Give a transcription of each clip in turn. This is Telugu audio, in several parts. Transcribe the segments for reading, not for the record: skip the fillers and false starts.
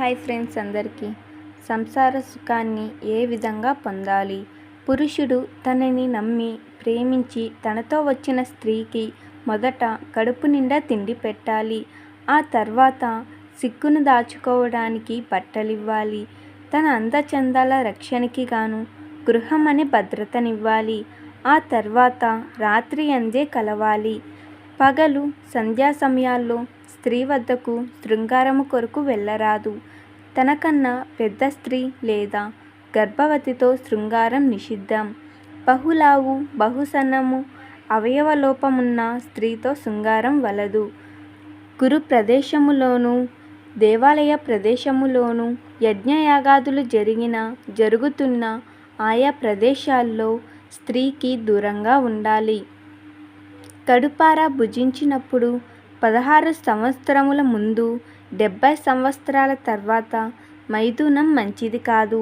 హాయ్ ఫ్రెండ్స్, అందరికీ సంసార సుఖాన్ని ఏ విధంగా పొందాలి? పురుషుడు తనని నమ్మి ప్రేమించి తనతో వచ్చిన స్త్రీకి మొదట కడుపు నిండా తిండి పెట్టాలి. ఆ తర్వాత సిగ్గును దాచుకోవడానికి బట్టలివ్వాలి. తన అందచందాల రక్షణకి గాను గృహం అనే భద్రతనివ్వాలి. ఆ తర్వాత రాత్రి అందే కలవాలి. పగలు సంధ్యా సమయాల్లో స్త్రీ వద్దకు శృంగారము కొరకు వెళ్ళరాదు. తనకన్నా పెద్ద స్త్రీ లేదా గర్భవతితో శృంగారం నిషిద్ధం. బహులావు బహుసన్నము అవయవలోపమున్న స్త్రీతో శృంగారం వలదు. గురు ప్రదేశములోను దేవాలయ ప్రదేశములోను యజ్ఞయాగాదులు జరుగుతున్న ఆయా ప్రదేశాల్లో స్త్రీకి దూరంగా ఉండాలి. కడుపారా భుజించినప్పుడు 16 సంవత్సరముల ముందు 70 సంవత్సరాల తర్వాత మైథునం మంచిది కాదు.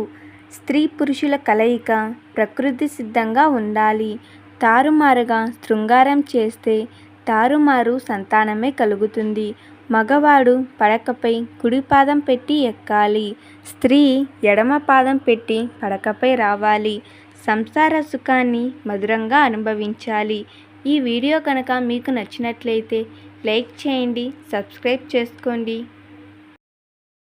స్త్రీ పురుషుల కలయిక ప్రకృతి సిద్ధంగా ఉండాలి. తారుమారుగా శృంగారం చేస్తే తారుమారు సంతానమే కలుగుతుంది. మగవాడు పడకపై కుడి పాదం పెట్టి ఎక్కాలి. స్త్రీ ఎడమ పాదం పెట్టి పడకపై రావాలి. సంసార సుఖాన్ని మధురంగా అనుభవించాలి. ఈ వీడియో కనుక మీకు నచ్చినట్లయితే లైక్ చేయండి, సబ్స్క్రైబ్ చేసుకోండి.